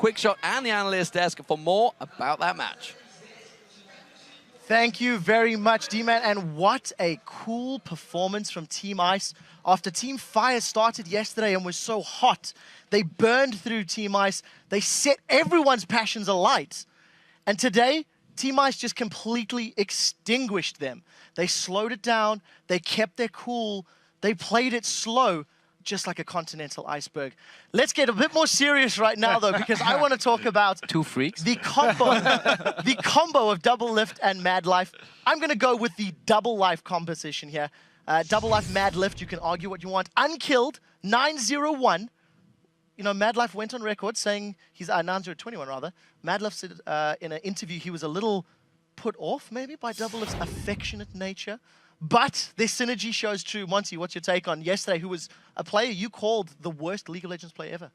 Quick Shot and the analyst desk for more about that match. Thank you very much, D-Man, and what a cool performance from Team Ice. After Team Fire started yesterday and was so hot, they burned through Team Ice. They set everyone's passions alight. And today, Team Ice just completely extinguished them. They slowed it down, they kept their cool, they played it slow, just like a continental iceberg. Let's get a bit more serious right now, though, because I want to talk about two freaks. The combo of Double Lift and Mad Life. I'm going to go with the Double Life composition here. Double Life, Mad Lift, you can argue what you want. Unkilled, 901. You know, Mad Life went on record saying, he's 921 rather. Mad Life said in an interview he was a little put off, maybe, by Double Lift's affectionate nature. But their synergy shows true. Monty, what's your take on yesterday, who was a player you called the worst League of Legends player ever?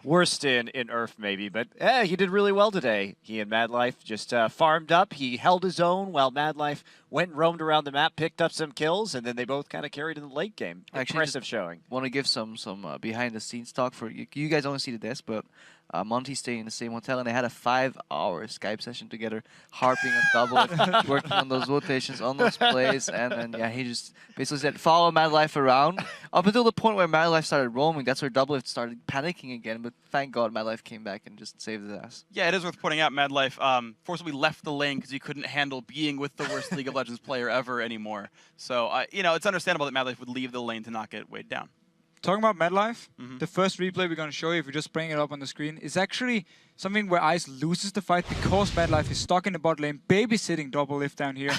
Worst in Earth, maybe, but he did really well today. He and Mad Life just farmed up. He held his own while Mad Life went and roamed around the map, picked up some kills, and then they both kind of carried in the late game. Actually, impressive showing. Want to give some behind-the-scenes talk for you. You guys only see the desk, but Monty staying in the same hotel, and they had a 5-hour Skype session together, harping on Double, working on those rotations, on those plays, and then yeah, he just basically said follow Mad Life around up until the point where Mad Life started roaming. That's where Double started panicking again, but thank God Mad Life came back and just saved his ass. Yeah, it is worth pointing out Mad Life forcibly left the lane because he couldn't handle being with the worst League of Legends player ever anymore. So you know, it's understandable that Mad Life would leave the lane to not get weighed down. Talking about Mad Life, the first replay we're going to show you, if you just bring it up on the screen, is actually something where Ice loses the fight because Mad Life is stuck in the bot lane, babysitting Double Lift down here.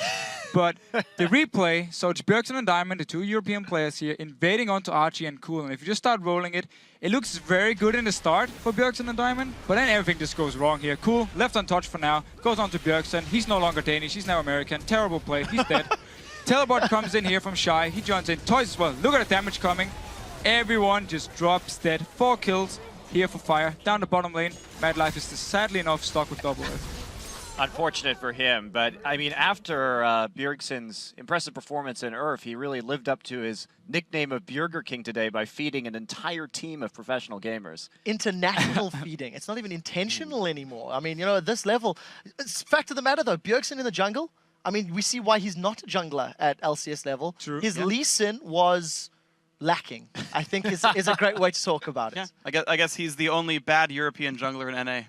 But the replay, so it's Bjergsen and Diamond, the two European players here, invading onto Archie and Cool. And if you just start rolling it, it looks very good in the start for Bjergsen and Diamond, but then everything just goes wrong here. Cool, left untouched for now, goes on to Bjergsen. He's no longer Danish, he's now American. Terrible play, he's dead. Teleport comes in here from Shy, he joins in. Toys as well, look at the damage coming. Everyone just drops dead. 4 kills here for Fire. Down the bottom lane, Mad Life is sadly enough stuck with Double Lift. Unfortunate for him, but I mean, after Bjergsen's impressive performance in Earth, he really lived up to his nickname of Burger King today by feeding an entire team of professional gamers. International feeding. It's not even intentional anymore. I mean, you know, at this level, it's fact of the matter though, Bjergsen in the jungle, I mean, we see why he's not a jungler at LCS level. True. His Lee Sin was lacking, I think is a great way to talk about it. Yeah, I guess he's the only bad European jungler in NA.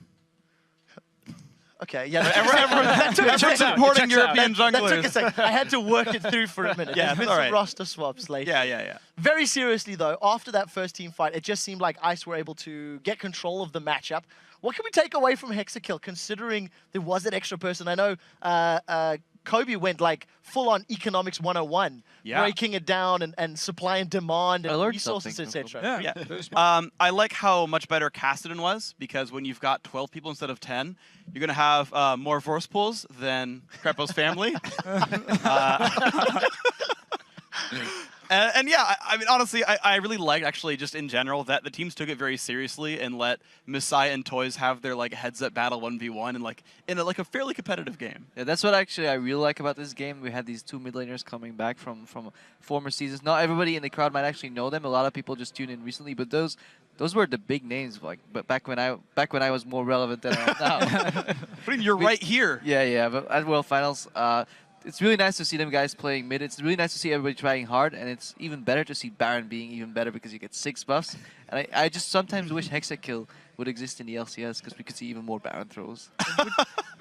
Okay, yeah. Everyone's supporting European junglers. That took a second. I had to work it through for a minute. Yeah, There's been some roster swaps later. Yeah. Very seriously though, after that first team fight, it just seemed like Ice were able to get control of the matchup. What can we take away from Hexakill, considering there was that extra person? I know Kobe went like full-on economics 101, breaking it down and supply and demand and resources, etc. Yeah. I like how much better Cassidy was, because when you've got 12 people instead of 10, you're going to have more force pulls than Krepo's family. And yeah, I mean, honestly, I really liked, actually, just in general, that the teams took it very seriously and let Messiah and Toys have their like heads-up battle 1v1 and like in a fairly competitive game. Yeah, that's what actually I really like about this game. We had these two mid laners coming back from former seasons. Not everybody in the crowd might actually know them. A lot of people just tuned in recently, but those were the big names. Like, but back when I was more relevant than I am now. But you're right here. Yeah. But at World Finals. It's really nice to see them guys playing mid. It's really nice to see everybody trying hard, and it's even better to see Baron being even better because you get 6 buffs. And I just sometimes wish Hexakill would exist in the LCS because we could see even more Baron throws.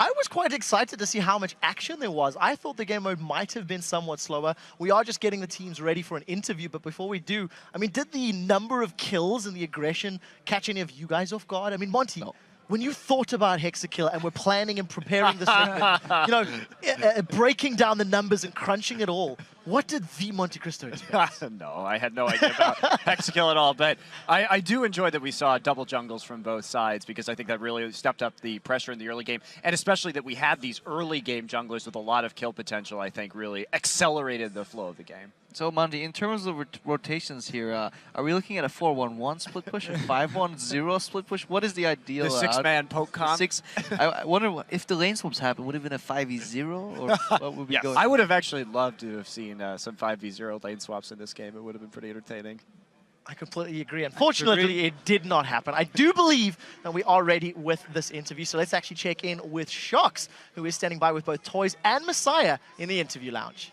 I was quite excited to see how much action there was. I thought the game mode might have been somewhat slower. We are just getting the teams ready for an interview, but before we do, I mean, did the number of kills and the aggression catch any of you guys off guard? I mean, Monty, when you thought about Hexakill and were planning and preparing this segment, you know, breaking down the numbers and crunching it all, what did the Monte Cristo expect? No, I had no idea about Hexakill at all, but I do enjoy that we saw double jungles from both sides, because I think that really stepped up the pressure in the early game, and especially that we had these early game junglers with a lot of kill potential, I think really accelerated the flow of the game. So, Monty, in terms of rotations here, are we looking at a 4-1-1 split push, a 5-1-0 split push? What is the ideal? The 6-man poke comp? I wonder if the lane swaps happen, would it have been a 5v0? Or what would be going? I would have actually loved to have seen some 5v0 lane swaps in this game. It would have been pretty entertaining. I completely agree. Unfortunately, it did not happen. I do believe that we are ready with this interview. So let's actually check in with Shox, who is standing by with both Toys and Messiah in the interview lounge.